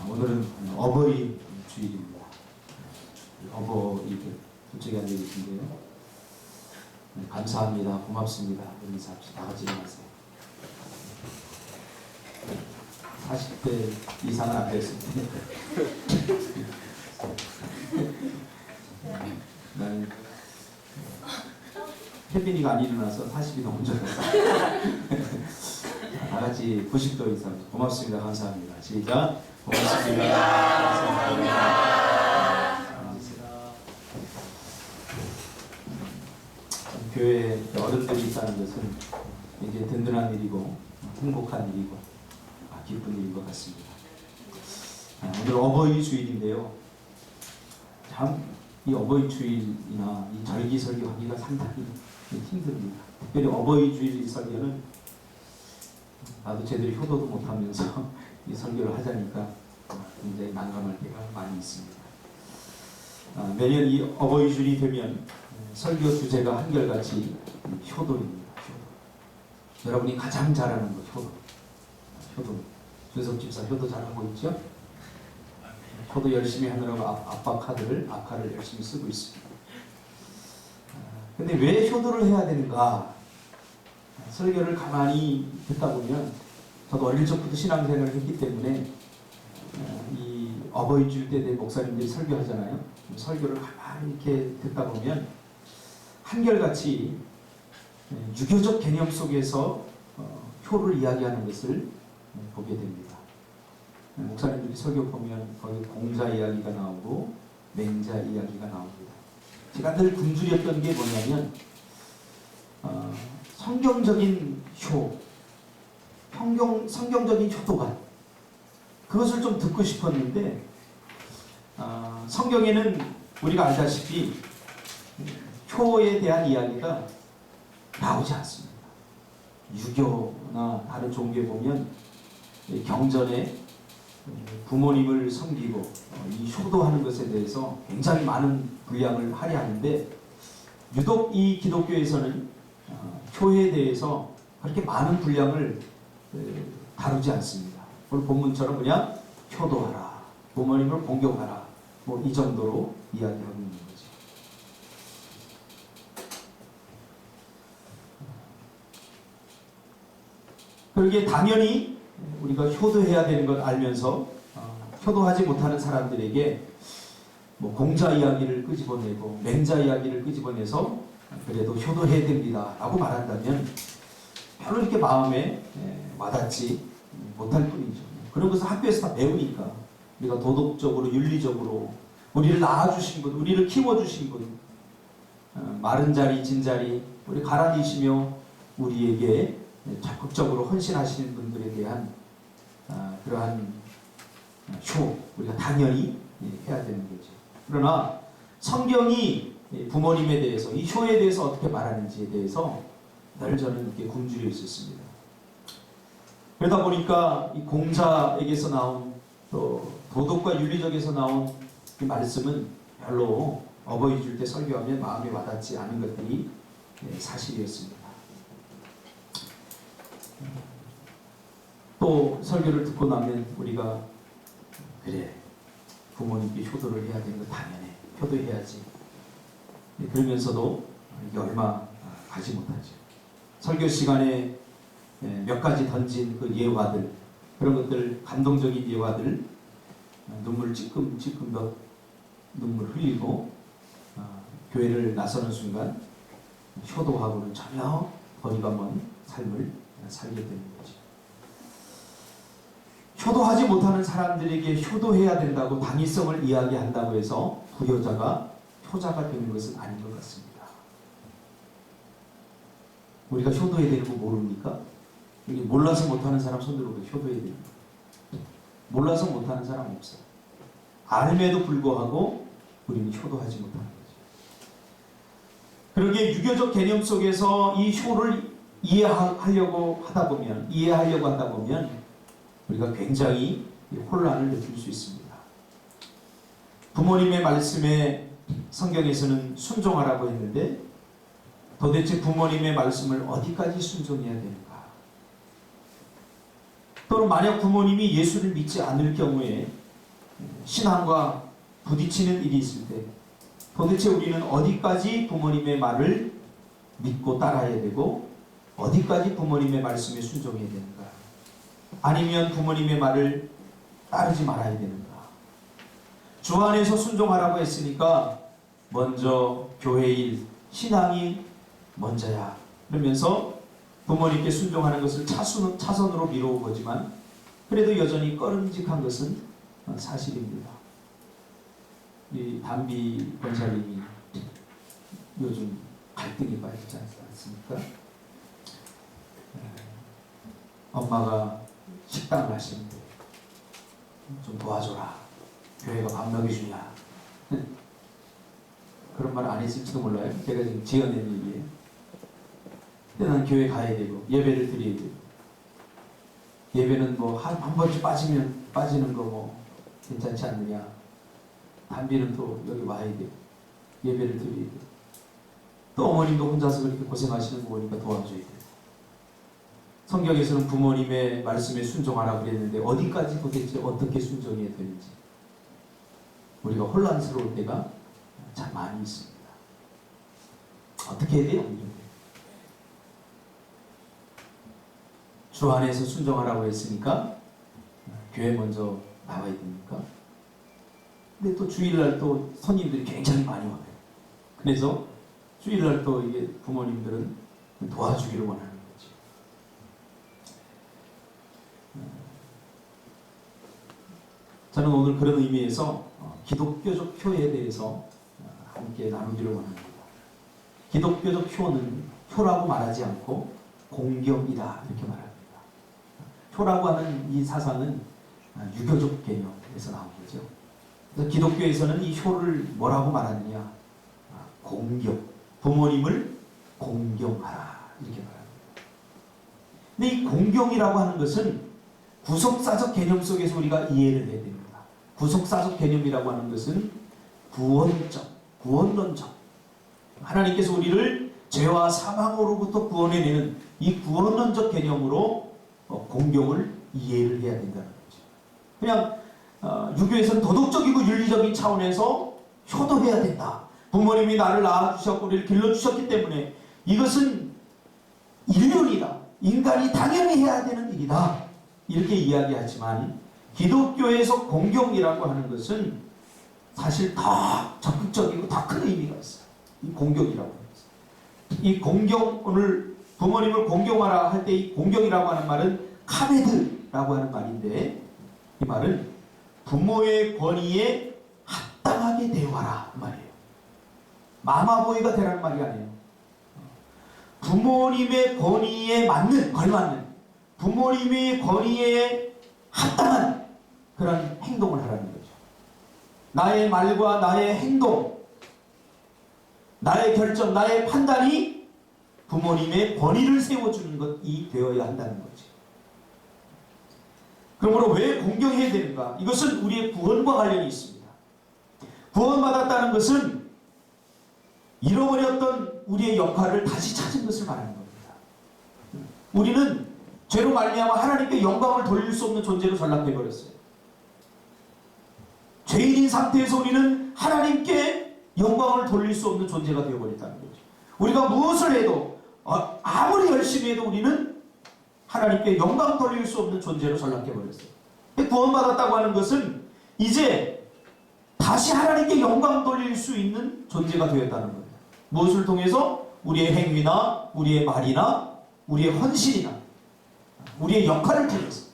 오늘은 어버이 주일입니다. 어버이들 둘째가 앉아 계신데요. 감사합니다. 고맙습니다. 이런 인사합시다. 다 같이 일어나세요. 40대 이상은 안 됐습니다. 나는 혜빈이가 안 일어나서 40이 넘은 줄 알았어. 다 같이 90도 이상 고맙습니다. 감사합니다. 시작. 고맙습니다. 감사합니다. 교회에 어른들이 있다는 것은 이제 든든한 일이고 행복한 일이고 기쁜 일인 것 같습니다. 오늘 어버이 주일인데요. 참 이 어버이 주일이나 이 절기 설교하기가 상당히 힘듭니다. 특별히 어버이 주일 이 설교는 나도 제대로 효도도 못하면서 이 설교를 하자니까 굉장히 난감할 때가 많이 있습니다. 매년 이 어버이 주일이 되면 설교 주제가 한결같이 효도입니다. 효도. 여러분이 가장 잘하는 것 효도. 효도. 준석 집사 효도 잘하고 있죠? 효도 열심히 하느라고 아빠 카드를 아카를 열심히 쓰고 있습니다. 근데 왜 효도를 해야 되는가? 설교를 가만히 듣다 보면 저도 어릴 적부터 신앙생활을 했기 때문에 이 어버이 주일 때 내 목사님들이 설교하잖아요. 설교를 가만히 이렇게 듣다 보면 한결같이 유교적 개념 속에서 효를 이야기하는 것을 보게 됩니다. 목사님들이 설교 보면 거기 공자 이야기가 나오고 맹자 이야기가 나옵니다. 제가 늘 굶주렸던 게 뭐냐면 성경적인 효, 성경적인 효도관 그것을 좀 듣고 싶었는데 성경에는 우리가 알다시피 효에 대한 이야기가 나오지 않습니다. 유교나 다른 종교에 보면 경전에 부모님을 섬기고 이 효도하는 것에 대해서 굉장히 많은 분량을 할애하는데 유독 이 기독교에서는 효에 대해서 그렇게 많은 분량을 다루지 않습니다. 오늘 본문처럼 그냥 효도하라, 부모님을 공경하라 뭐 이 정도로 이야기하고 있는 거죠. 그러기에 당연히 우리가 효도해야 되는 걸 알면서 효도하지 못하는 사람들에게 뭐 공자 이야기를 끄집어내고 맹자 이야기를 끄집어내서 그래도 효도해야 됩니다 라고 말한다면 별로 이렇게 마음에 와닿지 못할 뿐이죠. 그런 것을 학교에서 다 배우니까 우리가 도덕적으로 윤리적으로 우리를 낳아주신 분, 우리를 키워주신 분, 마른 자리 진 자리 우리 가라니시며 우리에게 적극적으로 헌신하시는 분들에 대한 그러한 효 우리가 당연히 해야 되는 거죠. 그러나 성경이 부모님에 대해서 이 효에 대해서 어떻게 말하는지에 대해서 늘 저는 이렇게 굶주려 있었습니다. 그러다 보니까 이 공자에게서 나온 또 도덕과 윤리적에서 나온 이 말씀은 별로 어버이 줄 때 설교하면 마음에 와닿지 않은 것들이 사실이었습니다. 또 설교를 듣고 나면 우리가 그래 부모님께 효도를 해야 되는 거 당연해 효도해야지 그러면서도 이게 얼마 가지 못하죠. 설교 시간에 몇 가지 던진 그 예화들 그런 것들 감동적인 예화들 눈물 찔끔찔끔 눈물 흘리고 교회를 나서는 순간 효도하고는 전혀 거리가 먼 삶을 살게 되는 거죠. 효도하지 못하는 사람들에게 효도해야 된다고 당위성을 이야기한다고 해서 부효자가 효자가 되는 것은 아닌 것 같습니다. 우리가 효도해야 되는 거 모릅니까? 여기 몰라서 못하는 사람 손들어보세요. 효도해야 되는 거. 몰라서 못하는 사람 없어요. 알음에도 불구하고 우리는 효도하지 못하는 거죠. 그러기에 유교적 개념 속에서 이 효를 이해하려고 한다 보면 우리가 굉장히 혼란을 느낄 수 있습니다. 부모님의 말씀에 성경에서는 순종하라고 했는데 도대체 부모님의 말씀을 어디까지 순종해야 되는가? 또는 만약 부모님이 예수를 믿지 않을 경우에 신앙과 부딪히는 일이 있을 때 도대체 우리는 어디까지 부모님의 말을 믿고 따라야 되고 어디까지 부모님의 말씀에 순종해야 되는가? 아니면 부모님의 말을 따르지 말아야 되는가? 주 안에서 순종하라고 했으니까 먼저 교회 일, 신앙이 먼저야. 그러면서 부모님께 순종하는 것을 차선으로 미뤄온 거지만 그래도 여전히 꺼름직한 것은 사실입니다. 이 담비 권사님이 요즘 갈등이 많이 있지 않습니까? 엄마가 식당을 하시는데 좀 도와줘라. 교회가 밥 먹여주냐. 그런 말 안 했을지도 몰라요. 제가 지금 지어낸 얘기예요. 근데 난 교회 가야 되고 예배를 드려야 되고 예배는 뭐 한 번쯤 빠지는 거 뭐 괜찮지 않느냐. 담비는 또 여기 와야 되고 예배를 드려야 되고 또 어머님도 혼자서 그렇게 고생하시는 거 보니까 도와줘야 되고 성경에서는 부모님의 말씀에 순종하라고 그랬는데 어디까지 도대체 어떻게 순종해야 되는지 우리가 혼란스러울 때가 참 많이 있습니다. 어떻게 해야 돼요? 주 안에서 순종하라고 했으니까 교회 먼저 나와야 됩니까? 근데 또 주일날 또 손님들이 굉장히 많이 와요. 그래서 주일날 또 이게 부모님들은 도와주기를 원하는 거죠. 저는 오늘 그런 의미에서 기독교적 효에 대해서 함께 나누기를 원합니다. 기독교적 효는 효라고 말하지 않고 공경이다 이렇게 말합니다. 효라고 하는 이 사상은 유교적 개념에서 나온 거죠. 그래서 기독교에서는 이 효를 뭐라고 말하느냐? 공경. 부모님을 공경하라 이렇게 말합니다. 근데 이 공경이라고 하는 것은 구속사적 개념 속에서 우리가 이해를 해야 됩니다. 구속사적 개념이라고 하는 것은 구원적, 구원론적. 하나님께서 우리를 죄와 사망으로부터 구원해내는 이 구원론적 개념으로 공경을 이해를 해야 된다는 거죠. 그냥 유교에서는 도덕적이고 윤리적인 차원에서 효도해야 된다. 부모님이 나를 낳아주셨고 우리를 길러주셨기 때문에 이것은 인륜이다. 인간이 당연히 해야 되는 일이다. 이렇게 이야기하지만 기독교에서 공경이라고 하는 것은 사실 더 적극적이고 더 큰 의미가 있어요. 이 공경이라고 하는 것은. 이 공경, 오늘 부모님을 공경하라 할 때 이 공경이라고 하는 말은 카메드라고 하는 말인데 이 말은 부모의 권위에 합당하게 대화라 말이에요. 마마보이가 되라는 말이 아니에요. 부모님의 권위에 맞는, 걸맞는 부모님의 권위에 합당한 그런 행동을 하라는 거죠. 나의 말과 나의 행동, 나의 결정, 나의 판단이 부모님의 권위를 세워주는 것이 되어야 한다는 거죠. 그러므로 왜 공경해야 되는가? 이것은 우리의 구원과 관련이 있습니다. 구원받았다는 것은 잃어버렸던 우리의 역할을 다시 찾은 것을 말하는 겁니다. 우리는 죄로 말미암아 하나님께 영광을 돌릴 수 없는 존재로 전락해버렸어요. 죄인인 상태에서 우리는 하나님께 영광을 돌릴 수 없는 존재가 되어버렸다는 거죠. 우리가 무엇을 해도 아무리 열심히 해도 우리는 하나님께 영광 돌릴 수 없는 존재로 전락해버렸어요. 구원받았다고 하는 것은 이제 다시 하나님께 영광 돌릴 수 있는 존재가 되었다는 겁니다. 무엇을 통해서? 우리의 행위나 우리의 말이나 우리의 헌신이나 우리의 역할을 통해서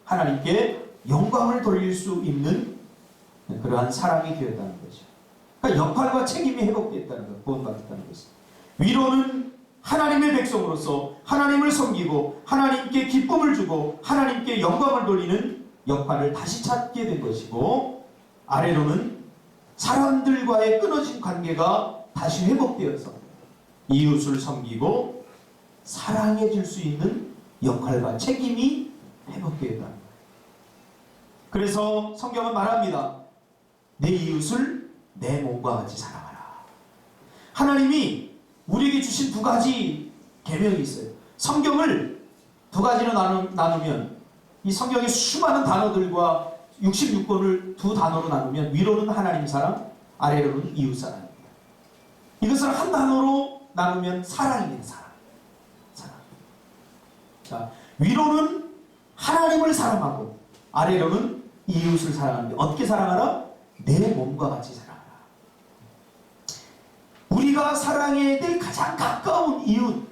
하나님께 영광을 돌릴 수 있는 그러한 사람이 되었다는 거죠. 그러니까 역할과 책임이 회복되었다는 것, 구원받았다는 것은. 위로는 하나님의 백성으로서 하나님을 섬기고 하나님께 기쁨을 주고 하나님께 영광을 돌리는 역할을 다시 찾게 된 것이고, 아래로는 사람들과의 끊어진 관계가 다시 회복되어서 이웃을 섬기고 사랑해 줄 수 있는 역할과 책임이 회복되었다는 거예요. 그래서 성경은 말합니다. 내 이웃을 내 몸과 같이 사랑하라. 하나님이 우리에게 주신 두 가지 계명이 있어요. 성경을 두 가지로 나누면 이 성경의 수많은 단어들과 66권을 두 단어로 나누면 위로는 하나님 사랑, 아래로는 이웃 사랑입니다. 이것을 한 단어로 나누면 사랑입니다. 사랑. 사랑. 자, 위로는 하나님을 사랑하고 아래로는 이웃을 사랑하는데 어떻게 사랑하라? 내 몸과 같이 사랑하라. 우리가 사랑해야 될 가장 가까운 이웃,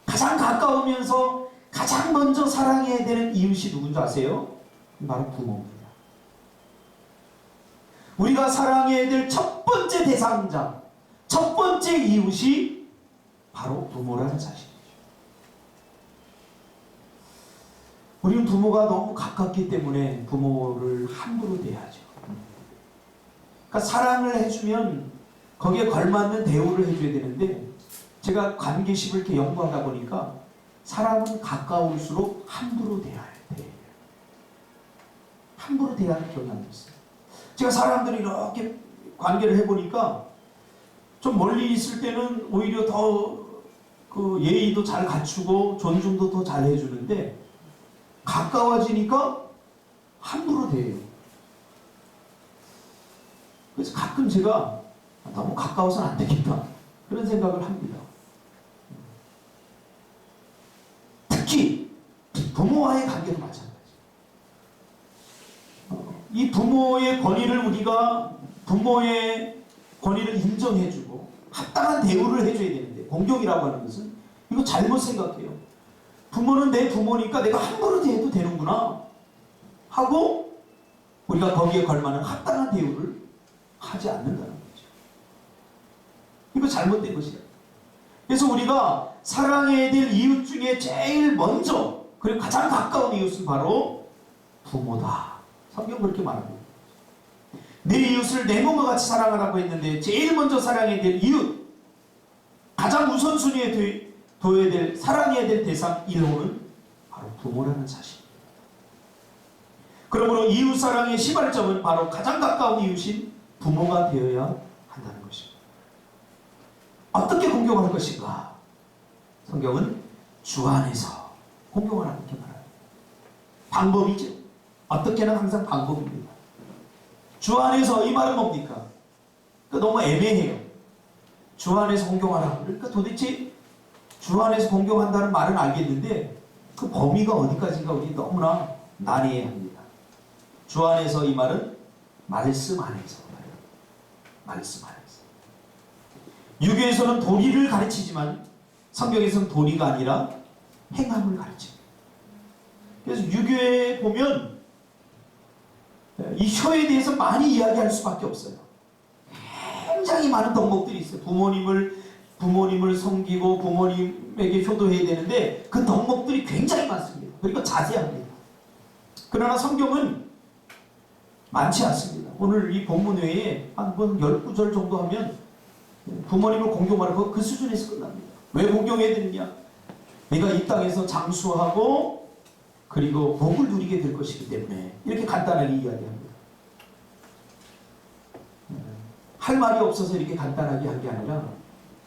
가장 가까우면서 가장 먼저 사랑해야 되는 이웃이 누군지 아세요? 바로 부모입니다. 우리가 사랑해야 될 첫 번째 대상자, 첫 번째 이웃이 바로 부모라는 사실이죠. 우리는 부모가 너무 가깝기 때문에 부모를 함부로 대하죠. 그러니까 사랑을 해주면 거기에 걸맞는 대우를 해줘야 되는데, 제가 관계식을 이렇게 연구하다 보니까 사람은 가까울수록 함부로 대해요. 함부로 대하는 경향이 있어요. 제가 사람들이 이렇게 관계를 해보니까 좀 멀리 있을 때는 오히려 더 그 예의도 잘 갖추고 존중도 더 잘 해주는데, 가까워지니까 함부로 대해요. 그래서 가끔 제가 너무 가까워서는 안 되겠다, 그런 생각을 합니다. 특히 부모와의 관계도 마찬가지예요. 이 부모의 권위를 우리가 부모의 권위를 인정해주고 합당한 대우를 해줘야 되는데, 공경이라고 하는 것은 이거 잘못 생각해요. 부모는 내 부모니까 내가 함부로 대해도 되는구나 하고 우리가 거기에 걸맞는 합당한 대우를 하지 않는다는 거죠. 이거 잘못된 것이다. 그래서 우리가 사랑해야 될 이웃 중에 제일 먼저 그리고 가장 가까운 이웃은 바로 부모다. 성경 그렇게 말합니다. 내 이웃을 내 몸과 같이 사랑하라고 했는데 제일 먼저 사랑해야 될 이웃, 가장 우선순위에 둬야 될, 사랑해야 될 대상 1호는 바로 부모라는 사실. 그러므로 이웃 사랑의 시발점은 바로 가장 가까운 이웃인 부모가 되어야 한다는 것입니다. 어떻게 공경할 것인가? 성경은 주 안에서 공경하라고 이렇게 말해요. 방법이죠. 어떻게는 항상 방법입니다. 주 안에서, 이 말은 뭡니까? 그러니까 너무 애매해요. 주 안에서 공경하라. 그러니까 도대체 주 안에서 공경한다는 말은 알겠는데 그 범위가 어디까지인가 우리 너무나 난해해 합니다. 주 안에서, 이 말은 말씀 안에서. 말씀 안에서. 유교에서는 도리를 가르치지만 성경에서는 도리가 아니라 행함을 가르칩니다. 그래서 유교에 보면 이 효에 대해서 많이 이야기할 수밖에 없어요. 굉장히 많은 덕목들이 있어요. 부모님을 섬기고 부모님에게 효도해야 되는데 그 덕목들이 굉장히 많습니다. 그리고 자세합니다. 그러나 성경은 많지 않습니다. 오늘 이 본문 외에 한 10구절 정도 하면 부모님을 공경하라고 그 수준에서 끝납니다. 왜 공경해야 되느냐? 내가 이 땅에서 장수하고 그리고 복을 누리게 될 것이기 때문에, 이렇게 간단하게 이야기합니다. 할 말이 없어서 이렇게 간단하게 한 게 아니라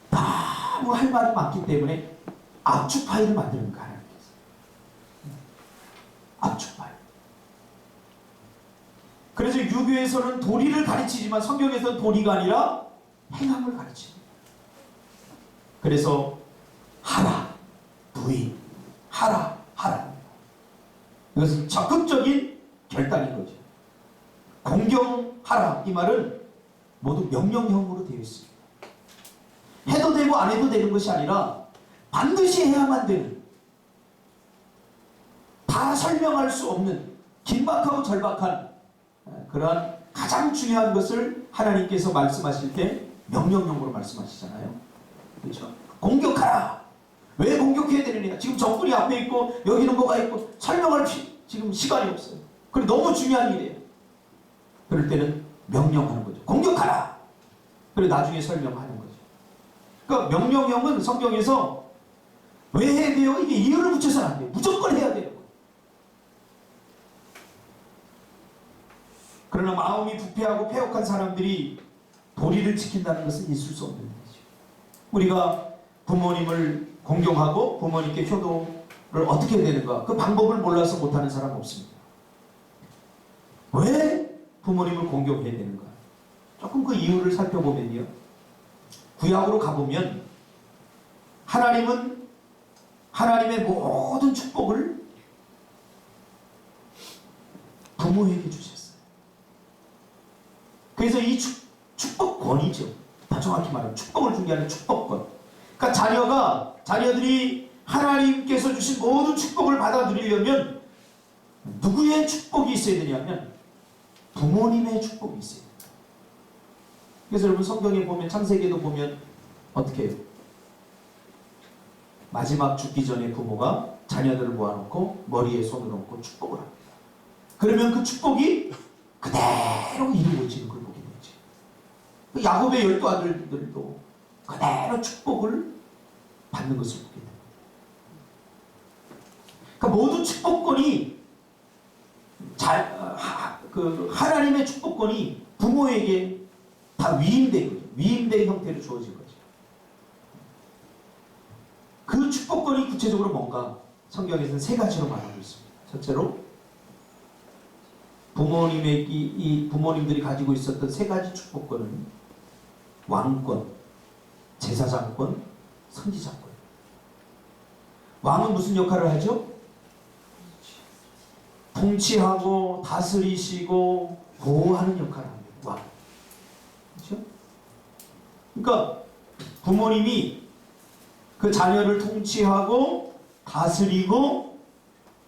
너무 할 말이 많기 때문에 압축 파일을 만드는 거 하나님께서. 압축 파일. 그래서 유교에서는 도리를 가르치지만 성경에서는 도리가 아니라 행함을 가르칩니다. 그래서 하라, 부인, 하라, 하라. 이것은 적극적인 결단인 거죠. 공경하라, 이 말은 모두 명령형으로 되어 있습니다. 해도 되고 안 해도 되는 것이 아니라 반드시 해야만 되는, 다 설명할 수 없는 긴박하고 절박한 그러한 가장 중요한 것을 하나님께서 말씀하실 때 명령형으로 말씀하시잖아요. 그렇죠? 공격하라. 왜 공격해야 되느냐? 지금 적군이 앞에 있고 여기는 뭐가 있고 설명할 지금 시간이 없어요. 그리고 너무 중요한 일이에요. 그럴 때는 명령하는 거죠. 공격하라. 그리고 나중에 설명하는 거죠. 그러니까 명령형은 성경에서 왜 해야 돼요? 이게 이유를 붙여서는 안 돼요. 무조건 해야 돼요. 그러나 마음이 부패하고 패역한 사람들이 도리를 지킨다는 것은 있을 수 없는 거죠. 우리가 부모님을 공경하고 부모님께 어떻게 해야 되는가? 그 방법을 몰라서 못하는 사람 없습니다. 왜 부모님을 공경해야 되는가? 조금 그 이유를 살펴보면요. 구약으로 가보면 하나님은 하나님의 모든 축복을 부모에게 주셨어요. 그래서 이 축복권이죠. 더 정확히 말하면 축복을 준 게 아니라 축복권. 그러니까 자녀들이 하나님께서 주신 모든 축복을 받아들이려면 누구의 축복이 있어야 되냐면 부모님의 축복이 있어야 돼요. 그래서 여러분 성경에 보면 창세기에도 보면 어떻게 해요? 마지막 죽기 전에 부모가 자녀들을 모아놓고 머리에 손을 얹고 축복을 합니다. 그러면 그 축복이 그대로 이루어지는 걸 보게 되죠. 야곱의 12아들들도 그대로 축복을 받는 것을 보게 됩니다. 그러니까 모든 축복권이 하나님의 축복권이 부모에게 다 위임된 거죠. 위임된 형태로 주어진 거죠. 그 축복권이 구체적으로 뭔가 성경에서는 세 가지로 말하고 있습니다. 첫째로 부모님들이 가지고 있었던 세 가지 축복권은 왕권, 제사장권, 선지자권. 왕은 무슨 역할을 하죠? 통치하고 다스리시고 보호하는 역할을 합니다. 왕. 그렇죠? 그러니까 부모님이 그 자녀를 통치하고 다스리고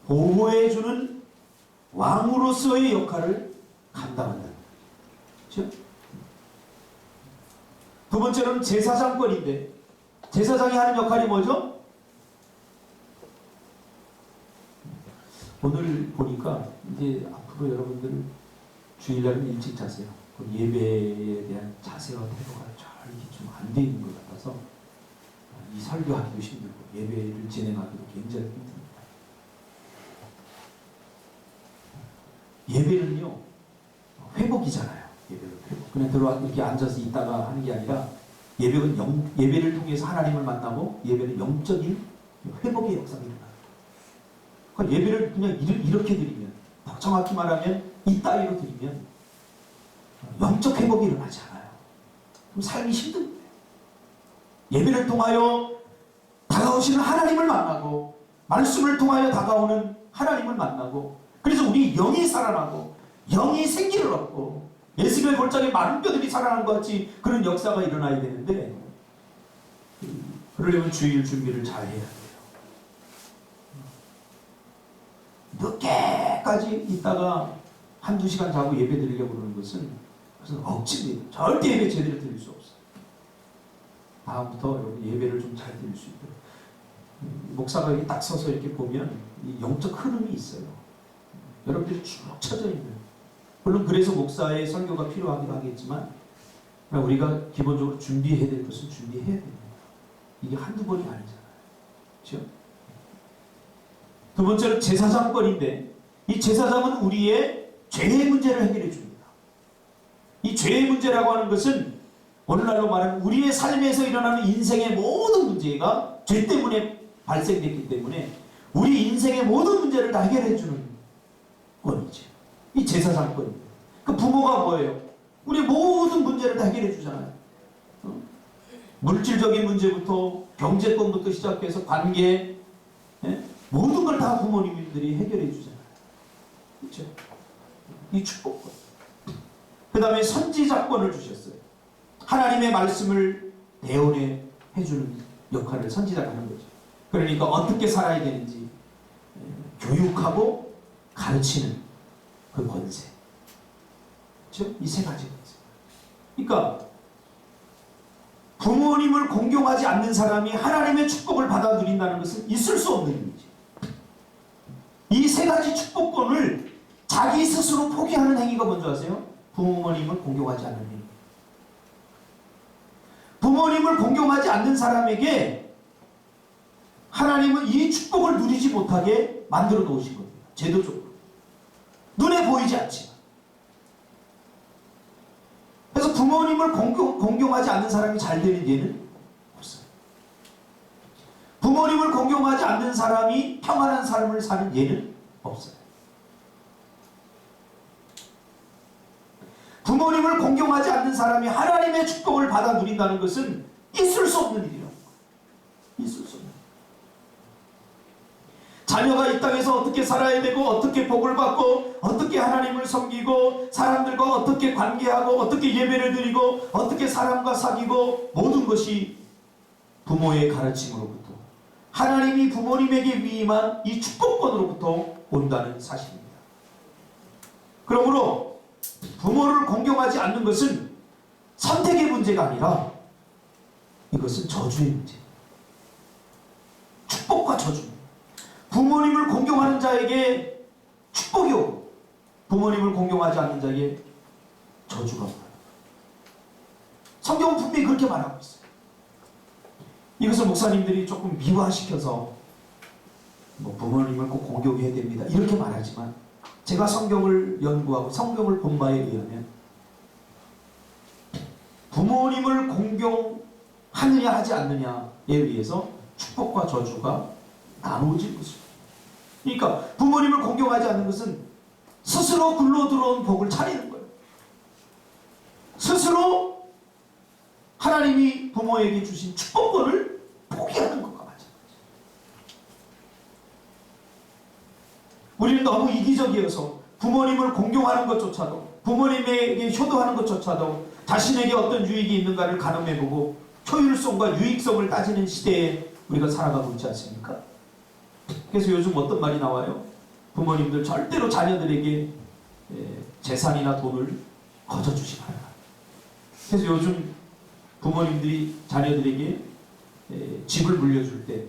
보호해주는 왕으로서의 역할을 감당한다. 그렇죠? 두 번째로는 제사장권인데 제사장이 하는 역할이 뭐죠? 오늘 보니까 이제 앞으로 여러분들 주일날은 일찍 자세요. 예배에 대한 자세와 태도가 잘 좀 안 돼 있는 것 같아서 이 설교하기도 힘들고 예배를 진행하기도 굉장히 힘듭니다. 예배는요 회복이잖아요. 예배는 회복. 그냥 들어와 이렇게 앉아서 있다가 하는 게 아니라 예배를 통해서 하나님을 만나고 예배는 영적인 회복의 역사가 일어나요. 그러니까 예배를 그냥 이렇게 드리면 더 정확히 말하면 이 따위로 드리면 영적 회복이 일어나지 않아요. 그럼 삶이 힘든 거예요. 예배를 통하여 다가오시는 하나님을 만나고 말씀을 통하여 다가오는 하나님을 만나고 그래서 우리 영이 살아나고 영이 생기를 얻고 예수님의 골짜기에 마른 뼈들이 살아난 것 같이 그런 역사가 일어나야 되는데 그러려면 주일 준비를 잘 해야 돼요. 늦게까지 있다가 한두 시간 자고 예배 드리려고 그러는 것은 그것은 억지입니다. 절대 예배 제대로 드릴 수 없어요. 다음부터 여러분 예배를 좀 잘 드릴 수 있도록 목사가 여기 딱 서서 이렇게 보면 이 영적 흐름이 있어요. 여러분들이 쭉 쳐져 있는. 물론 그래서 목사의 설교가 필요하기도 하겠지만 우리가 기본적으로 준비해야 될 것은 준비해야 됩니다. 이게 한두 번이 아니잖아요. 그렇죠? 두 번째는 제사장권인데 이 제사장은 우리의 죄의 문제를 해결해 줍니다. 이 죄의 문제라고 하는 것은 오늘날로 말하면 우리의 삶에서 일어나는 인생의 모든 문제가 죄 때문에 발생됐기 때문에 우리 인생의 모든 문제를 다 해결해 주는 권이죠. 이 제사장권입니다. 그 부모가 뭐예요? 우리 모든 문제를 다 해결해 주잖아요. 물질적인 문제부터 경제권부터 시작해서 관계 모든 걸 다 부모님들이 해결해 주잖아요. 그렇죠? 이 축복권. 그 다음에 선지자권을 주셨어요. 하나님의 말씀을 대언해 해주는 역할을 선지자가 하는 거죠. 그러니까 어떻게 살아야 되는지 교육하고 가르치는 그 권세. 그렇죠? 이 세 가지 권세. 그러니까 부모님을 공경하지 않는 사람이 하나님의 축복을 받아들인다는 것은 있을 수 없는 일이죠. 이 세 가지 축복권을 자기 스스로 포기하는 행위가 뭔지 아세요? 부모님을 공경하지 않는 행위. 부모님을 공경하지 않는 사람에게 하나님은 이 축복을 누리지 못하게 만들어 놓으신 겁니다. 제도적으로. 눈에 보이지 않지만. 그래서 부모님을 공경하지 않는 사람이 잘 되는 예는 없어요. 부모님을 공경하지 않는 사람이 평안한 삶을 사는 예는 없어요. 부모님을 공경하지 않는 사람이 하나님의 축복을 받아 누린다는 것은 있을 수 없는 일이라고. 있을 수 없는. 자녀가 이 땅에서 어떻게 살아야 되고, 어떻게 복을 받고, 어떻게 하나님을 섬기고, 사람들과 어떻게 관계하고, 어떻게 예배를 드리고, 어떻게 사람과 사귀고, 모든 것이 부모의 가르침으로부터, 하나님이 부모님에게 위임한 이 축복권으로부터 온다는 사실입니다. 그러므로 부모를 공경하지 않는 것은 선택의 문제가 아니라 이것은 저주의 문제입니다. 축복과 저주. 부모님을 공경하는 자에게 축복이 오고 부모님을 공경하지 않는 자에게 저주가 오고. 성경은 분명히 그렇게 말하고 있어요. 이것을 목사님들이 조금 미화시켜서 뭐 부모님을 꼭 공경해야 됩니다 이렇게 말하지만, 제가 성경을 연구하고 성경을 본 바에 의하면 부모님을 공경하느냐 하지 않느냐에 의해서 축복과 저주가 나누어질 것입니다. 그러니까 부모님을 공경하지 않는 것은 스스로 굴러 들어온 복을 차리는 거예요. 스스로 하나님이 부모에게 주신 축복권을 포기하는 것과 마찬가지예요. 우리는 너무 이기적이어서 부모님을 공경하는 것조차도, 부모님에게 효도하는 것조차도 자신에게 어떤 유익이 있는가를 가늠해보고 효율성과 유익성을 따지는 시대에 우리가 살아가고 있지 않습니까? 그래서 요즘 어떤 말이 나와요? 부모님들 절대로 자녀들에게 재산이나 돈을 거저주지 말아라. 그래서 요즘 부모님들이 자녀들에게 집을 물려줄 때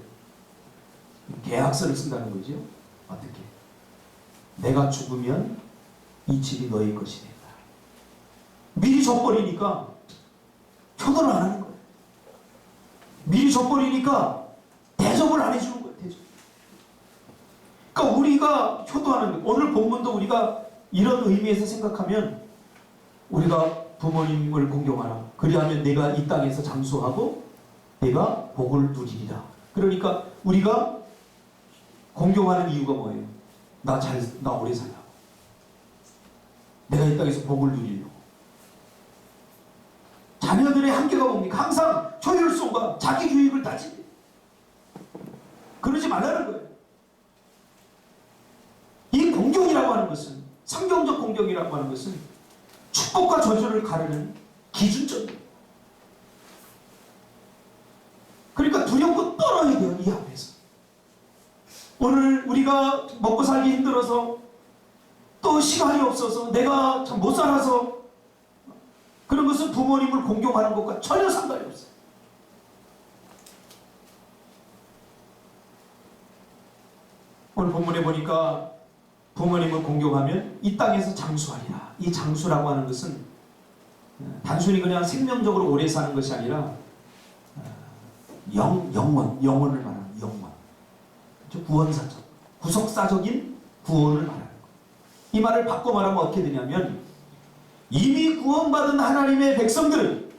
계약서를 쓴다는 거죠. 어떻게? 내가 죽으면 이 집이 너의 것이 된다. 미리 져버리니까 효도를 안 하는 거예요. 미리 져버리니까 대접을 안 해주는 거예요. 대접. 그러니까 우리가 효도하는 것, 오늘 본문도 우리가 이런 의미에서 생각하면, 우리가 부모님을 공경하라. 그리하면 내가 이 땅에서 장수하고 내가 복을 누리리라. 그러니까 우리가 공경하는 이유가 뭐예요? 나 오래 살라고. 내가 이 땅에서 복을 누리려고. 자녀들의 한계가 뭡니까? 항상 효율성과 자기 유익을 따집니다. 그러지 말라는 거예요. 이 공경이라고 하는 것은, 성경적 공경이라고 하는 것은 축복과 저주를 가르는 기준점이에요. 그러니까 두렵고 떨어야 돼요, 이 앞에서. 오늘 우리가 먹고 살기 힘들어서, 또 시간이 없어서, 내가 참 못 살아서, 그런 것은 부모님을 공경하는 것과 전혀 상관이 없어요. 오늘 본문에 보니까 부모님을 공경하면 이 땅에서 장수하리라. 이 장수라고 하는 것은 단순히 그냥 생명적으로 오래 사는 것이 아니라 영원을 말하는 영원. 구원사적, 구속사적인 구원을 말하는 거예요. 이 말을 바꿔 말하면 어떻게 되냐면, 이미 구원받은 하나님의 백성들은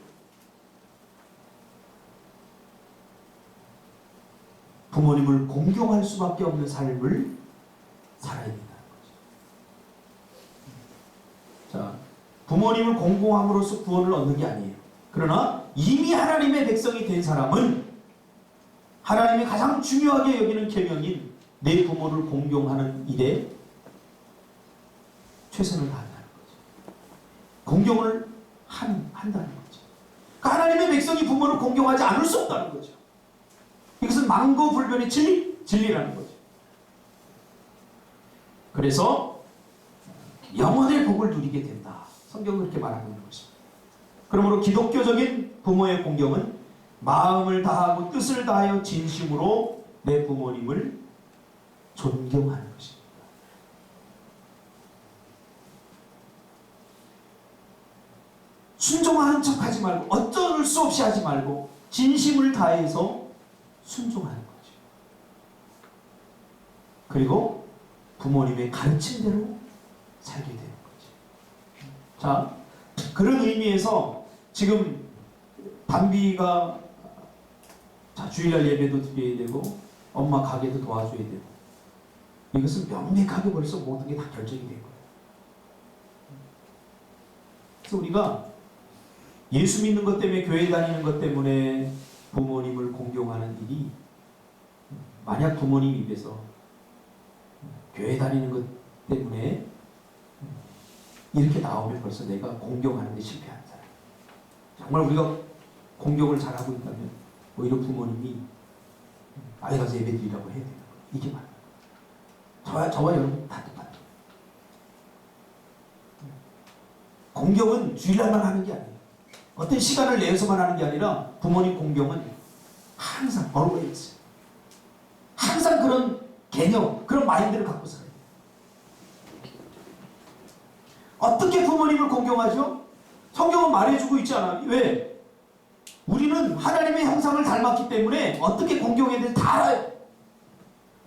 부모님을 공경할 수밖에 없는 삶을 살아야 된다는 거죠. 자, 부모님을 공경함으로써 구원을 얻는 게 아니에요. 그러나 이미 하나님의 백성이 된 사람은 하나님이 가장 중요하게 여기는 계명인 내 부모를 공경하는 일에 최선을 다한다는 거죠. 공경을 한다는 거죠. 그러니까 하나님의 백성이 부모를 공경하지 않을 수 없다는 거죠. 이것은 망고불변의 진리라는 거죠. 그래서 영원의 복을 누리게 된다. 성경은 그렇게 말하고 있는 것입니다. 그러므로 기독교적인 부모의 공경은 마음을 다하고 뜻을 다하여 진심으로 내 부모님을 존경하는 것입니다. 순종하는 척 하지 말고, 어쩔 수 없이 하지 말고 진심을 다해서 순종하는 거죠. 그리고 부모님의 가르침대로 살게 되는 거죠. 자, 그런 의미에서 지금 담비가 자, 주일날 예배도 드려야 되고 엄마 가게도 도와줘야 되고 이것은 명백하게 벌써 모든 게 다 결정이 된 거예요. 그래서 우리가 예수 믿는 것 때문에 교회 다니는 것 때문에 부모님을 공경하는 일이 만약 부모님 입에서 교회 다니는 것 때문에 이렇게 나오면 벌써 내가 공경하는 데 실패하는 사람. 정말 우리가 공경을 잘하고 있다면 오히려 부모님이 빨리 가서 예배드리라고 해야 되는 거예요. 이게 맞아요. 저와 여러분 다 똑같아요. 공경은 주일날만 하는 게 아니에요. 어떤 시간을 내서만 하는 게 아니라 부모님 공경은 항상 always 항상 그런 개념, 그런 마인드를 갖고 살아요. 어떻게 부모님을 공경하죠? 성경은 말해주고 있지 않아요. 왜? 우리는 하나님의 형상을 닮았기 때문에 어떻게 공경해야 될지 다 알아요.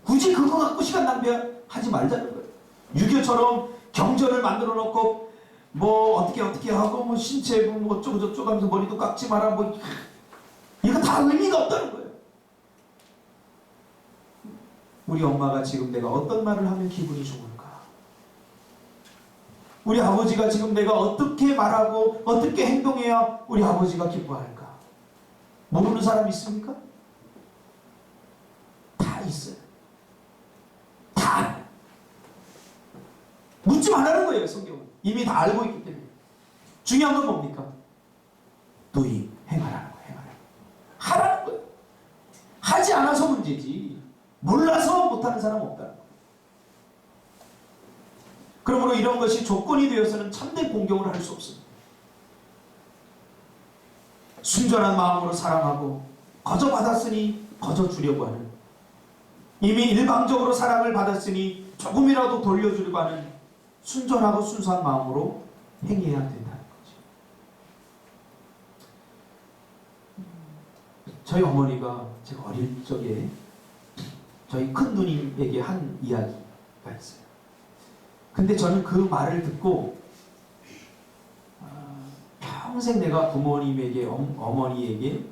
굳이 그거 갖고 시간 낭비하지 말자는 거예요. 유교처럼 경전을 만들어 놓고 뭐 어떻게 하고 뭐 신체 뭐 어쩌고 저쩌고 하면서 머리도 깎지 마라 뭐 이거 다 의미가 없다는 거예요. 우리 엄마가 지금 내가 어떤 말을 하면 기분이 좋을까? 우리 아버지가 지금 내가 어떻게 말하고 어떻게 행동해야 우리 아버지가 기뻐할까? 모르는 사람 있습니까? 다 있어요. 다 묻지 말라는 거예요. 성경은 이미 다 알고 있기 때문에. 중요한 건 뭡니까? 도의 행하라는 거예요. 하라는 거예요. 하지 않아서 문제지 몰라서 못하는 사람은 없다는 거예요. 그러므로 이런 것이 조건이 되어서는 참된 공경을 할 수 없습니다. 순전한 마음으로 사랑하고 거저 받았으니 거저 주려고 하는, 이미 일방적으로 사랑을 받았으니 조금이라도 돌려주려고 하는 순전하고 순수한 마음으로 행해야 된다는 거죠. 저희 어머니가 제가 어릴 적에 저희 큰 누님에게 한 이야기가 있어요. 근데 저는 그 말을 듣고 평생 내가 부모님에게 어머니에게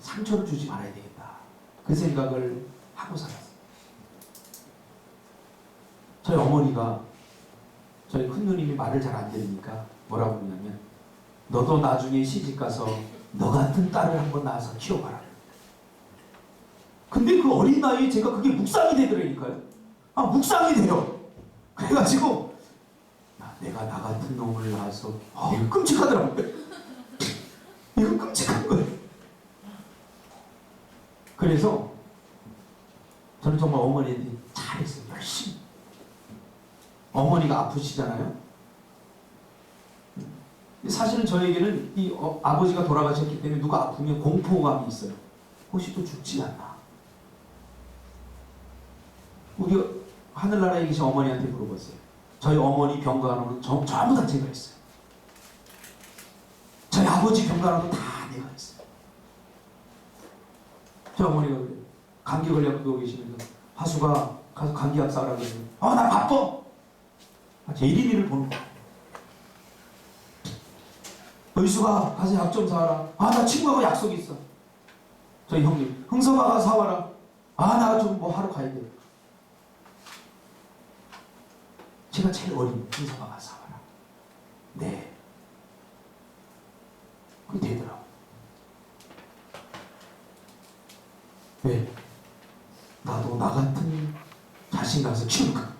상처를 주지 말아야 되겠다 그 생각을 하고 살았어요. 저희 어머니가 저희 큰 누님이 말을 잘 안 들으니까 뭐라고 그러냐면 너도 나중에 시집가서 너 같은 딸을 한번 낳아서 키워봐라. 근데 그 어린 나이에 제가 그게 묵상이 되더라니까요. 묵상이 돼요. 그래가지고 내가 나 같은 놈을 낳아서 이거 끔찍하더라고요. 이거 끔찍한 거예요. 그래서 저는 정말 어머니한테 잘했어요. 열심히. 어머니가 아프시잖아요. 사실은 저에게는 이 아버지가 돌아가셨기 때문에 누가 아프면 공포감이 있어요. 혹시 또 죽지 않나. 우리 하늘나라에 계신 어머니한테 물어봤어요. 저희 어머니 병간호는 전부 다 제가 했어요. 저희 아버지 병간호도 다 내가 했어요. 저희 어머니가 그래요. 감기 걸려서 계시면서 하수가 가서 감기약 사라고 그러면 나 바빠. 제 1일을 보는 거야. 의수가 가서 약 좀 사와라. 나 친구하고 약속이 있어. 저희 형님 흥서가 가서 사와라. 나 좀 뭐 하러 가야 돼. 제가 제일 어린 흥서가 가서 사와라. 네. 그게 되더라고. 왜? 나도 나 같은 자신 가서 키우는 거야.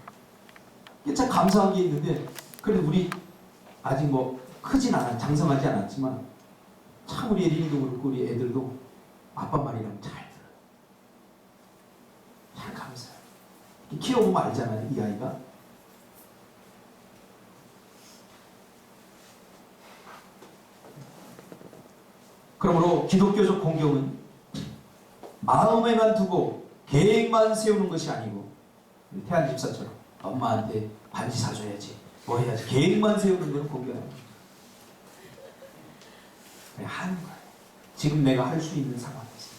이게 참 감사한 게 있는데, 그래도 우리 아직 뭐 크진 않아, 장성하지 않았지만 참 우리 예린이도 그렇고 우리 애들도 아빠 말이라면 잘 들어요. 참 감사해요. 키워보면 알잖아요, 이 아이가. 그러므로 기독교적 공경은 마음에만 두고 계획만 세우는 것이 아니고, 태안 집사처럼 엄마한테 반지 사줘야지, 뭐 해야지, 계획만 세우는 건 공경이에요. 그냥 하는 거예요. 지금 내가 할 수 있는 상황에서.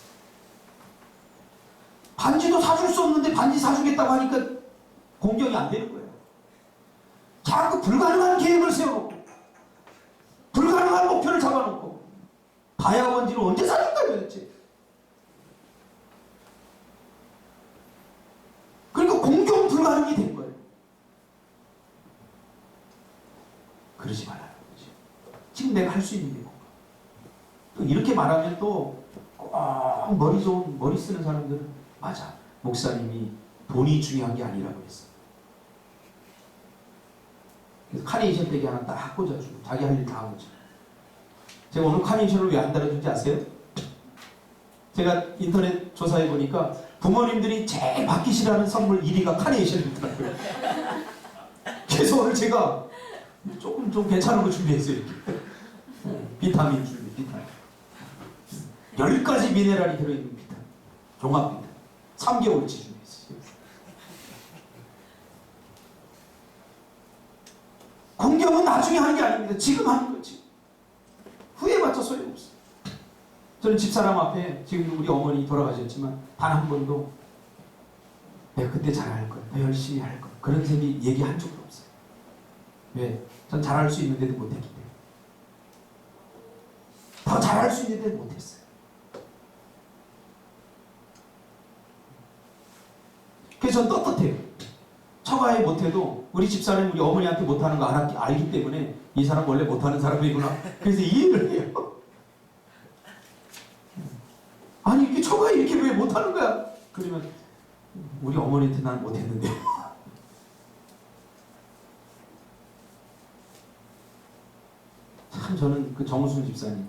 반지도 사줄 수 없는데 반지 사주겠다고 하니까 공경이 안 되는 거예요. 자꾸 불가능한 계획을 세워놓고 불가능한 목표를 잡아놓고 다이아몬드를 언제 사줄 거예요 도대체. 그러지 말라는 거죠. 지금 내가 할 수 있는 게 뭔가. 또 이렇게 말하면 또 꼭 머리 좋은 머리 쓰는 사람들은 맞아. 목사님이 돈이 중요한 게 아니라고 했어. 그래서 카네이션 댁에 하나 딱 꽂아주고 자기 할 일 다 하고. 제가 오늘 카네이션을 왜 안 달아준지 아세요? 제가 인터넷 조사해 보니까 부모님들이 제일 받기 싫어하는 선물 1위가 카네이션이더라고요. 그래서 오늘 제가 조금 좀 괜찮은 거 준비했어요. 이렇게. 비타민 준비, 비타민. 10가지 미네랄이 들어있는 비타민. 종합 비타민. 3개월치 준비했어요. 공경은 나중에 하는 게 아닙니다. 지금 하는 거지. 후회봤자 소용없어. 저는 집사람 앞에 지금 우리 어머니 돌아가셨지만 단 한 번도 내가 그때 잘할 거야. 더 열심히 할 거야. 그런 얘기 한 적도 없어요. 왜? 전 잘할 수 있는데도 못했기 때문에. 더 잘할 수 있는데도 못했어요. 그래서 전 떳떳해요. 처가에 못해도 우리 집사람이 우리 어머니한테 못하는 거 알기 때문에 이 사람 원래 못하는 사람이구나. 그래서 이해를 해요. 아니 이렇게 처가에 이렇게 왜 못하는 거야? 그러면 우리 어머니한테 난 못했는데. 참 저는 그 정우순 집사님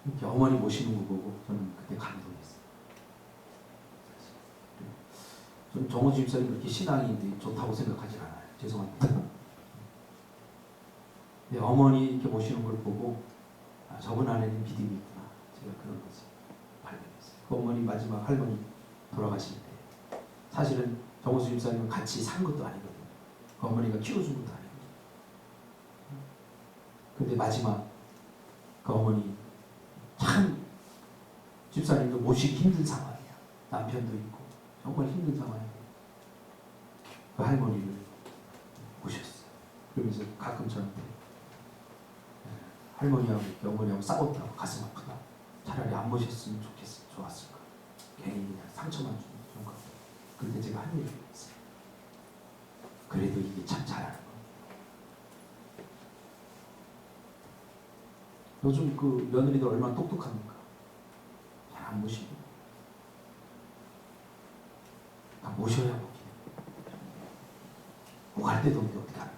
이렇게 어머니 모시는 거 보고 저는 그때 감동했어요. 저는 정우순 집사님 그렇게 신앙이 좋다고 생각하지 않아요. 죄송합니다. 근데 어머니 이렇게 모시는 걸 보고 아, 저분 안에는 믿음이 있구나. 제가 그런 것을 발견했어요. 그 어머니 마지막 할머니 돌아가실 때 사실은 정우수 집사님은 같이 산 것도 아니거든요. 그 어머니가 키워준 것도 아니거든요. 근데 마지막 그 어머니 참 집사님도 모시기 힘든 상황이야. 남편도 있고 정말 힘든 상황인데 그 할머니를 모셨어요. 그러면서 가끔 저한테 할머니하고 이렇게 어머니하고 싸웠다고 가슴 아프다. 차라리 안 모셨으면 좋았을까. 괜히 그냥 상처만 주는 그런 거. 그런데 제가 한 얘기를 했어요. 그래도 이게 참 잘하는 거. 요즘 그 며느리들 얼마나 똑똑합니까? 잘 안 모시고. 다 모셔야 먹히네. 뭐 갈 데도 없는데 어떻게 하나.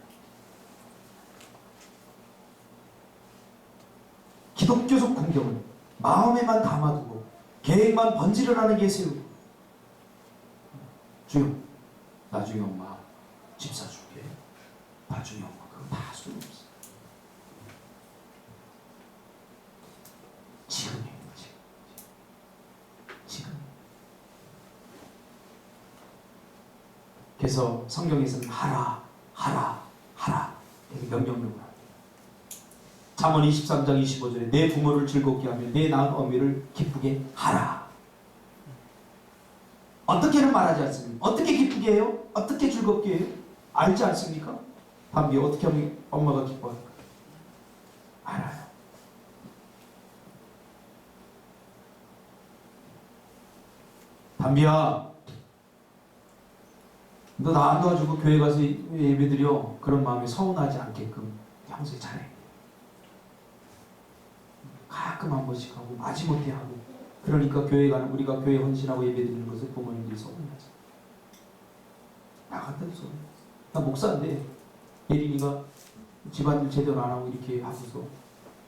기독교적 공경은 마음에만 담아두고 계획만 번지를 하는 게 세우고 주여 나중에 엄마 집 사줄게. 나중에 엄마 그거 다 소용없어. 지금입니다. 지금. 그래서 성경에서는 하라 이렇게 명령을 합니다. 잠언 23장 25절에 내 부모를 즐겁게 하며 내 낳은 어미를 기쁘게 하라. 어떻게는 말하지 않습니까? 어떻게 기쁘게 해요? 어떻게 즐겁게 해요? 알지 않습니까? 담비 어떻게 하면 엄마가 기뻐할까? 알아요. 담비야 너 나 안 도와주고 교회 가서 예배드려. 그런 마음에 서운하지 않게끔 평소에 잘해. 가끔 한 번씩 하고 마지못해 하고. 그러니까 교회 가는 우리가 교회 헌신하고 예배드리는 것을 부모님들이 서운하죠. 나 같아도 서운해. 나 목사인데 예린이가 집안일 제대로 안 하고 이렇게 하고서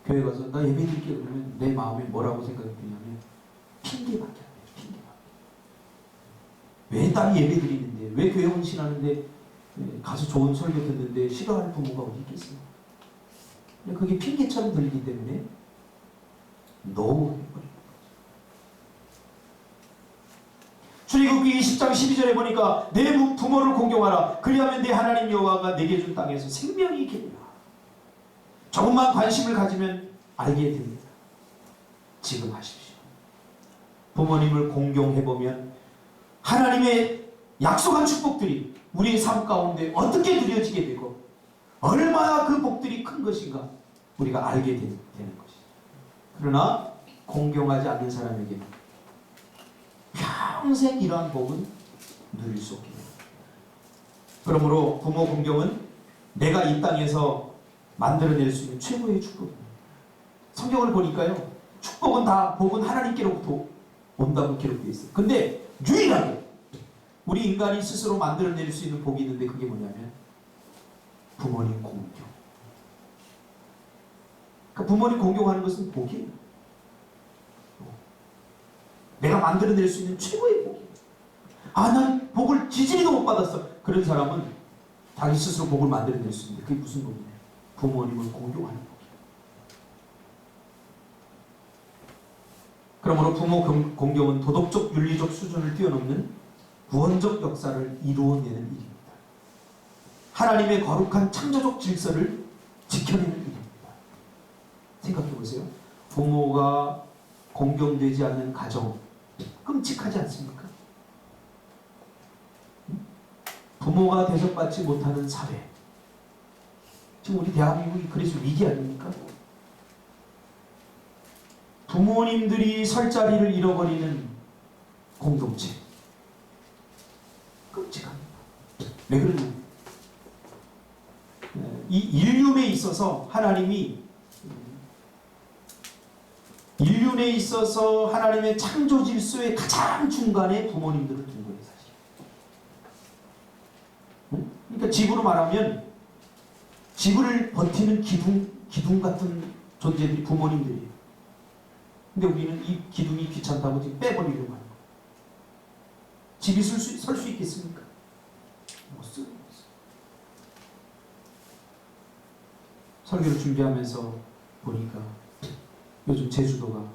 교회 가서 나 예배드릴게 그러면 내 마음에 뭐라고 생각이 드냐면 핑계밖에 안 돼요. 핑계밖에. 왜 딸이 예배드리는데 왜 교회 헌신하는데 가서 좋은 설교 듣는데 싫어하는 부모가 어디 있겠어요. 근데 그게 핑계처럼 들리기 때문에 너무 해버리는 거죠. 출애굽기 20장 12절에 보니까 내 부모를 공경하라. 그리하면 내 하나님 여호와가 내게 준 땅에서 생명이 있겠느라. 조금만 관심을 가지면 알게 됩니다. 지금 하십시오. 부모님을 공경해보면 하나님의 약속한 축복들이 우리의 삶 가운데 어떻게 누려지게 되고 얼마나 그 복들이 큰 것인가 우리가 알게 되는 것이죠. 그러나 공경하지 않는 사람에게는 평생 이러한 복은 누릴 수 없게 됩니다. 그러므로 부모 공경은 내가 이 땅에서 만들어낼 수 있는 최고의 축복입니다. 성경을 보니까요, 축복은 다 복은 하나님께로부터 온다고 기록되어 있어요. 근데 유일하게 우리 인간이 스스로 만들어낼 수 있는 복이 있는데 그게 뭐냐면 부모님 공경. 그러니까 부모님 공경하는 것은 복이에요. 내가 만들어낼 수 있는 최고의 복이에요. 아, 난 복을 지지리도 못 받았어. 그런 사람은 자기 스스로 복을 만들어낼 수 있는데 그게 무슨 복이냐? 부모님을 공경하는 복이에요. 그러므로 부모 공경은 도덕적 윤리적 수준을 뛰어넘는 구원적 역사를 이루어내는 일입니다. 하나님의 거룩한 창조적 질서를 지켜내는 일입니다. 생각해 보세요. 부모가 공경되지 않는 가정, 끔찍하지 않습니까? 부모가 대접받지 못하는 사회. 지금 우리 대한민국이 그래서 위기 아닙니까? 부모님들이 설 자리를 잃어버리는 공동체. 끔찍합니다. 왜 그러냐? 이 인륜에 있어서 하나님의 창조 질서의 가장 중간에 부모님들을 둔 거예요, 사실. 그러니까 집으로 말하면 집을 버티는 기둥 같은 존재들이 부모님들이에요. 근데 우리는 이 기둥이 귀찮다고 지금 빼버리려고 하는 거예요. 집이 설 수 있겠습니까? 못 써요. 설교를 준비하면서 보니까 요즘 제주도가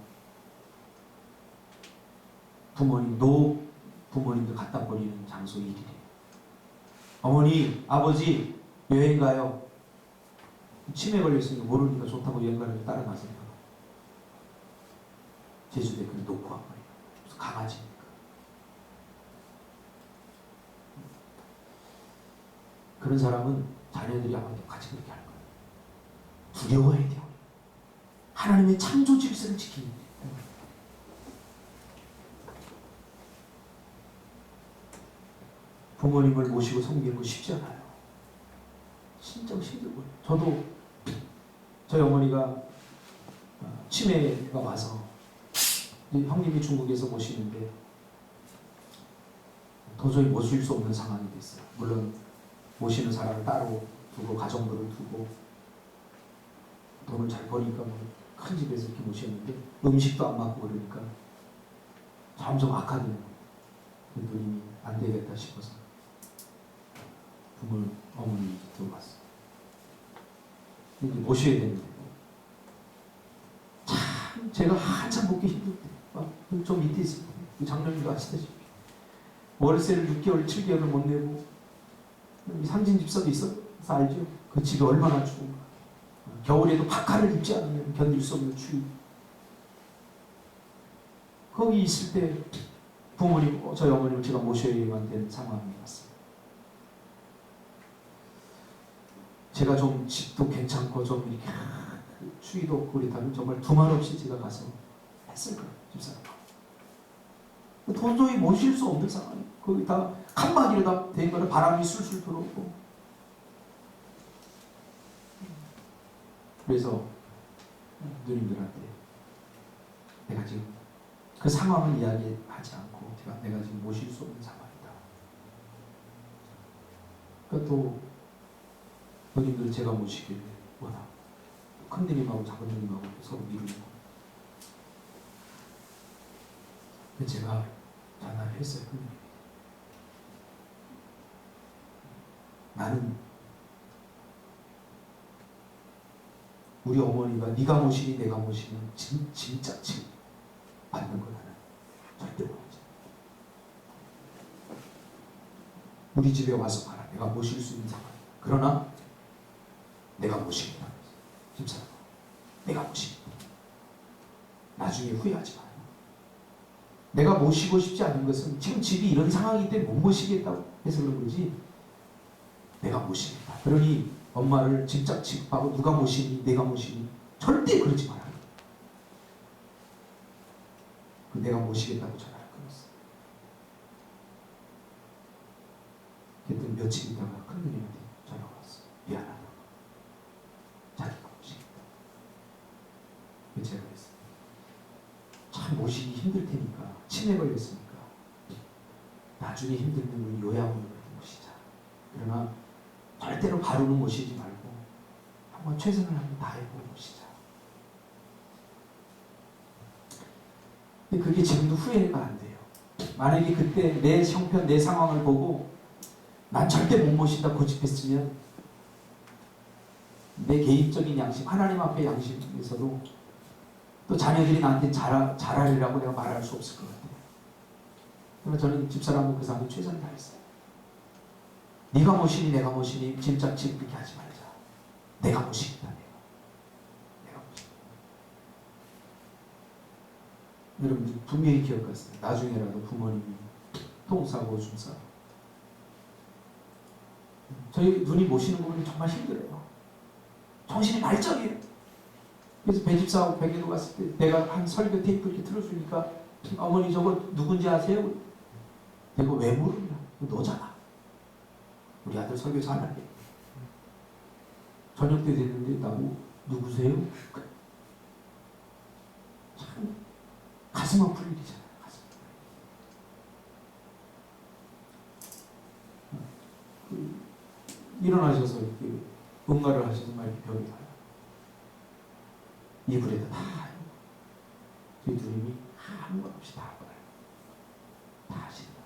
부모님들 갖다 버리는 장소 1위래요. 어머니, 아버지 여행 가요. 치매 걸렸으니까 모르니까 좋다고 여행 가려고 따라가세요. 제주도에 그걸 놓고 와버려요. 그래서 강아지니까. 그런 사람은 자녀들이 아마 같이 그렇게 할 거예요. 두려워해야 돼요. 하나님의 창조 질서를 지키는 거예요. 부모님을 모시고 섬기는 거 쉽지 않아요. 진짜 힘들고요. 저도 저희 어머니가 치매가 와서 형님이 중국에서 모시는데 도저히 모실 수 없는 상황이 됐어요. 물론 모시는 사람을 따로 두고 가정부를 두고 돈을 잘 버니까 큰 집에서 이렇게 모셨는데 음식도 안 맞고 그러니까 점점 악화되는 거예요. 눈이 안 되겠다 싶어서 어머니 들어갔어요. 이제 모셔야 되는데 참 제가 한참 먹기 힘들대. 좀 밑에 있을 거예요. 장로님도 아시다시피 월세를 6개월, 7개월을 못 내고 상진 집사도 있어서 알죠. 그 집이 얼마나 추운가. 겨울에도 파카를 입지 않으면 견딜 수 없는 추위. 거기 있을 때 저희 어머님을 제가 모셔야만 된 상황이 왔어요. 제가 좀 집도 괜찮고 좀 이렇게 추위도 없고 그랬다면 정말 두말 없이 제가 가서 했을 거예요. 집사람. 도저히 모실 수 없는 상황이. 거기 다 칸막이로 다 된 거는 바람이 술술 들어오고. 그래서 누님들한테 내가 지금 그 상황을 이야기하지 않고 내가 지금 모실 수 없는 상황이다. 그러니까 또 누님들 제가 모시길 원하고 큰 누님하고 작은 누님하고 서로 미루고 제가 전화를 했어요. 나는 우리 어머니가 네가 모시니 내가 모시면 진짜 지금 받는 거 나는 절대 모르지. 우리 집에 와서 봐라. 내가 모실 수 있는 상황. 그러나 내가 모시겠다. 집사람, 내가 모시겠다. 나중에 후회하지 마라. 내가 모시고 싶지 않은 것은 지금 집이 이런 상황이기 때문에 못 모시겠다고 해서 그런 거지. 내가 모시겠다. 그러니 엄마를 짐짝 취급하고 누가 모시니 내가 모시니 절대 그러지 마라. 내가 모시겠다고 전화를 끊었어. 그랬더니 며칠 있다가 큰누님한테 전화가 왔어. 미안하다. 모시기 힘들 테니까 치매 걸렸으니까 나중에 힘들면 우리 요양원으로 모시자. 그러나 절대로 바로는 모시지 말고 한번 최선을 한번 다해보고 모시자. 근데 그게 지금도 후회가 안 돼요. 만약에 그때 내 형편, 내 상황을 보고 난 절대 못 모신다 고집했으면 내 개인적인 양심, 하나님 앞에 양심에서도 또 자녀들이 나한테 잘하리라고 내가 말할 수 없을 것 같아요. 그러나 저는 집사람과 그 사람이 최선을 다했어요. 네가 모시니 내가 모시니 짐짝지 그렇게 하지 말자. 내가 모시겠다. 내가 모시겠다. 여러분 분명히 기억하세요. 나중에라도 부모님이 똥싸고 오줌 싸고 저희 눈이 모시는 거 보면 정말 힘들어요. 정신이 말짱해요. 그래서 배집사하고 백일로 갔을 때 내가 한 설교 테이프 이렇게 틀어주니까 어머니 저거 누군지 아세요? 내가 왜 모르냐? 너잖아. 우리 아들 설교 잘하네. 저녁 때 됐는데 나보고 누구세요? 참 가슴 아플 일이잖아요. 가슴. 일어나셔서 이렇게 응가를 하셔서 막 이렇게 벽에 가요. 이불에다 다 저희 누님이 아무 것 없이 다 걸어요. 다 하신다.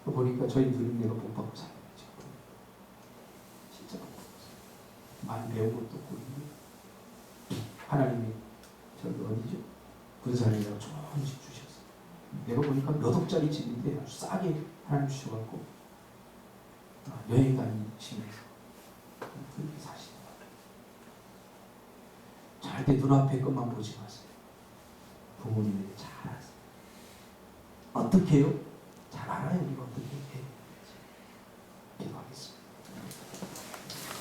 보니까 저희 누님 내가 복 받고 살게 되죠. 진짜 복 받고 살게. 많이 배운 것도 없고 하나님이 저기 어디죠? 군산이라고 좋은 집 주셨어요. 내가 보니까 몇 억짜리 집인데 아주 싸게 하나님 주셔갖고 여행 다니시면서 그렇게 사시는 거예요. 절대 눈앞의 것만 보지 마세요. 부모님에게 잘하세요. 어떻게 해요?